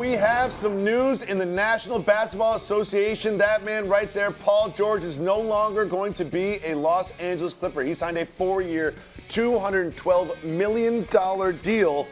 we have some news in the National Basketball Association. That man right there, Paul George, is no longer going to be a Los Angeles Clipper. He signed a 4-year, $212 million deal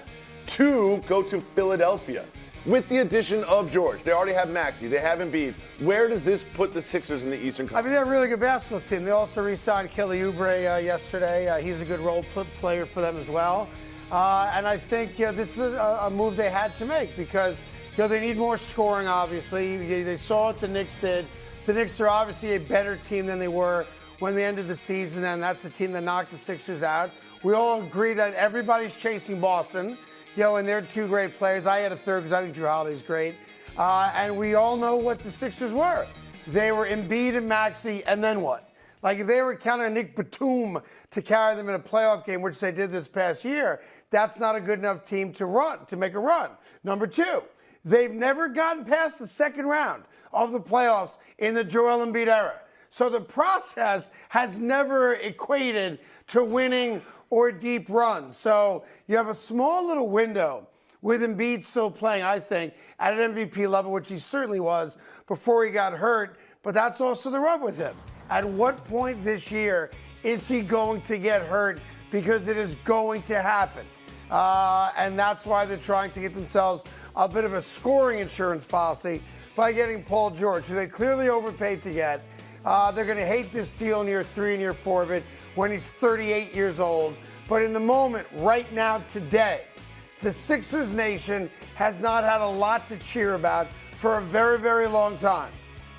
to go to Philadelphia. With the addition of George, they already have Maxey, they have Embiid. Where does this put the Sixers in the Eastern Conference? I mean, they're a really good basketball team. They also re-signed Kelly Oubre yesterday. He's a good role player for them as well. And I think this is a move they had to make because they need more scoring, obviously. They saw what the Knicks did. The Knicks are obviously a better team than they were when they ended the season, and that's the team that knocked the Sixers out. We all agree that everybody's chasing Boston, and they're two great players. I had a third because I think Drew Holiday's great. And we all know what the Sixers were. They were Embiid and Maxey, and then what? Like, if they were counting on Nick Batum to carry them in a playoff game, which they did this past year, that's not a good enough team to make a run. Number two, they've never gotten past the second round of the playoffs in the Joel Embiid era. So the process has never equated to winning or deep runs. So you have a small little window with Embiid still playing, I think, at an MVP level, which he certainly was before he got hurt. But that's also the rub with him. At what point this year is he going to get hurt? Because it is going to happen. And that's why they're trying to get themselves a bit of a scoring insurance policy by getting Paul George, who they clearly overpaid to get. They're going to hate this deal in year 3 and year 4 of it when he's 38 years old. But in the moment, right now, today, the Sixers nation has not had a lot to cheer about for a very, very long time.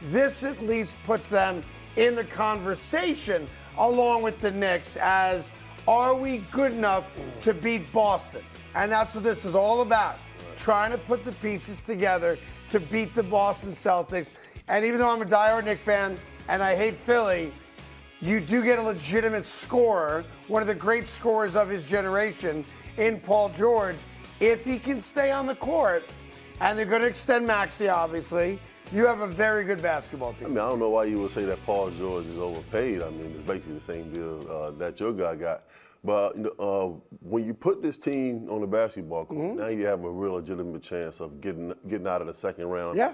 This at least puts them in the conversation along with the Knicks as, are we good enough to beat Boston? And that's what this is all about, trying to put the pieces together to beat the Boston Celtics. And even though I'm a diehard Knicks fan and I hate Philly, you do get a legitimate scorer, one of the great scorers of his generation in Paul George, if he can stay on the court. And they're going to extend Maxey, obviously. You have a very good basketball team. I mean, I don't know why you would say that Paul George is overpaid. I mean, it's basically the same deal that your guy got. But when you put this team on the basketball court, now you have a real legitimate chance of getting out of the second round. Yeah.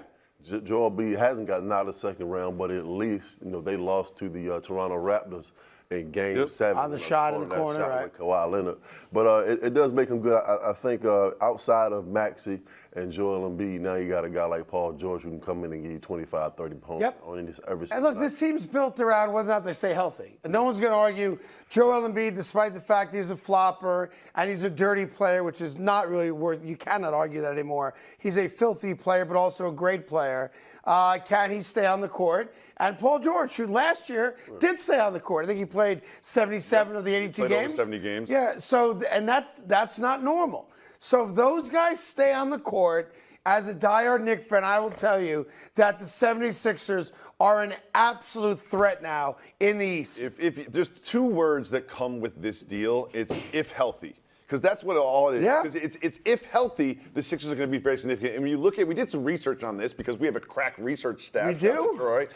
Joel B hasn't gotten out of the second round, but at least they lost to the Toronto Raptors in Game 7. On the shot in the corner, right? With Kawhi Leonard. But it does make him good. I think outside of Maxey and Joel Embiid, now you got a guy like Paul George who can come in and give you 25, 30 points. Yep. Every and look, this team's built around whether or not they stay healthy. And no one's going to argue Joel Embiid, despite the fact he's a flopper and he's a dirty player, which is not really worth, you cannot argue that anymore. He's a filthy player, but also a great player. Can he stay on the court? And Paul George, who last year did stay on the court. I think he played 77 of the 82 games. Over 70 games. Yeah, so, and that's not normal. So if those guys stay on the court, as a diehard Knicks fan, I will tell you that the 76ers are an absolute threat now in the East. If there's 2 words that come with this deal, it's if healthy. Because that's what all it is. Yeah. Because it's if healthy, the Sixers are going to be very significant. And when you look at, we did some research on this because we have a crack research staff. We do? Troy.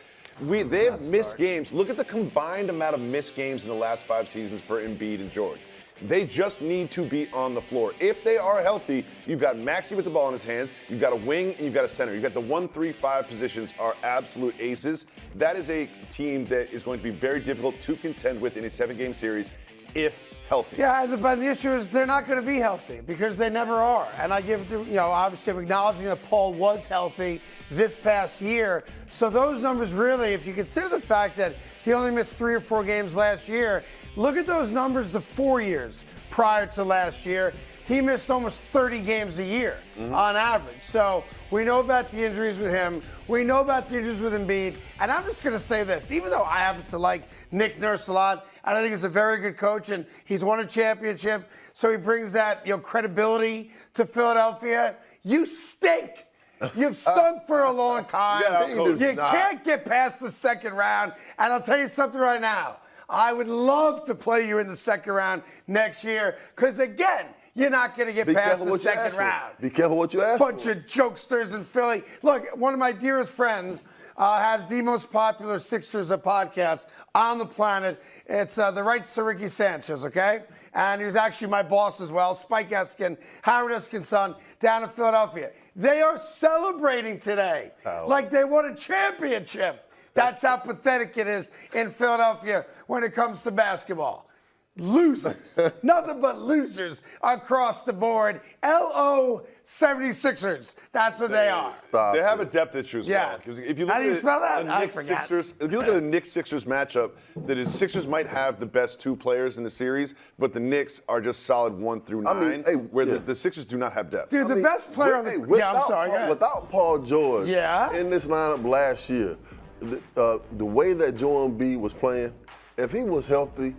They have missed games. Look at the combined amount of missed games in the last 5 seasons for Embiid and George. They just need to be on the floor. If they are healthy, you've got Maxey with the ball in his hands, you've got a wing, and you've got a center. You've got the 1, 3, 5 positions are absolute aces. That is a team that is going to be very difficult to contend with in a 7-game series if healthy. Yeah, but the issue is they're not going to be healthy because they never are. And I give it to, obviously I'm acknowledging that Paul was healthy this past year. So those numbers really, if you consider the fact that he only missed 3 or 4 games last year, look at those numbers the 4 years prior to last year. He missed almost 30 games a year on average. So we know about the injuries with him. We know about the injuries with Embiid. And I'm just going to say this, even though I happen to like Nick Nurse a lot, and I think he's a very good coach, and he's won a championship, so he brings that credibility to Philadelphia. You stink. You've stunk for a long time. You can't get past the second round. And I'll tell you something right now. I would love to play you in the second round next year because, again, you're not going to get past the second round. Be careful what you ask for. Bunch of jokesters in Philly. Look, one of my dearest friends has the most popular Sixers podcast on the planet. It's the Rights to Ricky Sanchez, okay? And he was actually my boss as well, Spike Eskin, Howard Eskin's son, down in Philadelphia. They are celebrating today like they won a championship. That's how pathetic it is in Philadelphia when it comes to basketball. Losers. Nothing but losers across the board. LO 76ers. That's what they are. They have a depth issue as well. Yes. If you look How do you at spell that? a I Knicks forgot. Sixers, if you look at a Knicks Sixers matchup, the Sixers might have the best 2 players in the series, but the Knicks are just solid 1 through 9, where the Sixers do not have depth. Dude, the best player on the... I'm sorry, go ahead. Without Paul George in this lineup last year, the way that Joel Embiid was playing, if he was healthy,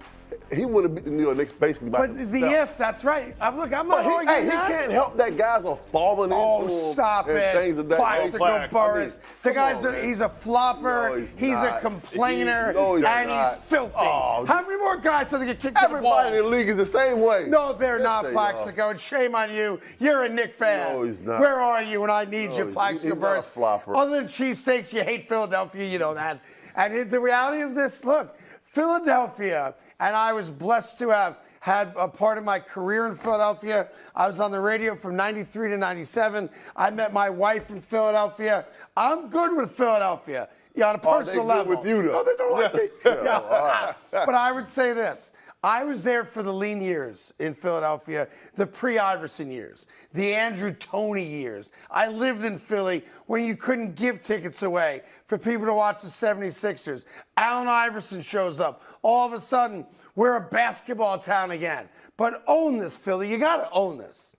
he would have beat the New York Knicks basically by himself. That's right. I'm not arguing he can't help that guys are falling into him. Stop and it. Things of that Plaxico Burress. The guy's, he's a flopper. No, he's a complainer. He's filthy. Oh, how many more guys have to get kicked in the balls? Everybody in the league is the same way. No, they're not, they Plaxico. And shame on you. You're a Knick fan. No, he's not. Where are you when I need you, Plaxico he's Burress? not a flopper. Other than cheesesteaks, you hate Philadelphia. You know that. And the reality of this, look, Philadelphia, and I was blessed to have had a part of my career in Philadelphia. I was on the radio from 93 to 97. I met my wife in Philadelphia. I'm good with Philadelphia. On a personal level. With you, though. No, they don't like me. But I would say this. I was there for the lean years in Philadelphia, the pre-Iverson years, the Andrew Toney years. I lived in Philly when you couldn't give tickets away for people to watch the 76ers. Allen Iverson shows up. All of a sudden, we're a basketball town again. But own this, Philly. You got to own this.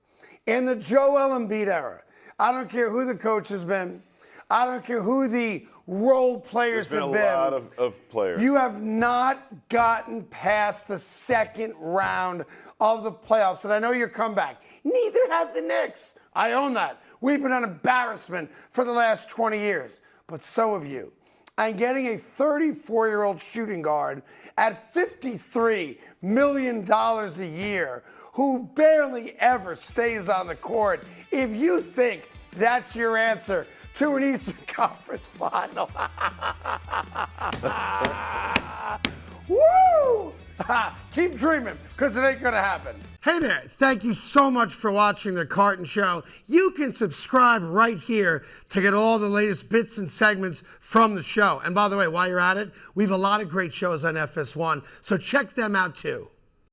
In the Joel Embiid era, I don't care who the coach has been. I don't care who the role players have been. There's been a lot of players. You have not gotten past the second round of the playoffs. And I know your comeback. Neither have the Knicks. I own that. We've been an embarrassment for the last 20 years. But so have you. And getting a 34-year-old shooting guard at $53 million a year who barely ever stays on the court, if you think that's your answer to an Eastern Conference final. Woo! Keep dreaming, because it ain't going to happen. Hey there, thank you so much for watching The Carton Show. You can subscribe right here to get all the latest bits and segments from the show. And by the way, while you're at it, we have a lot of great shows on FS1, so check them out too.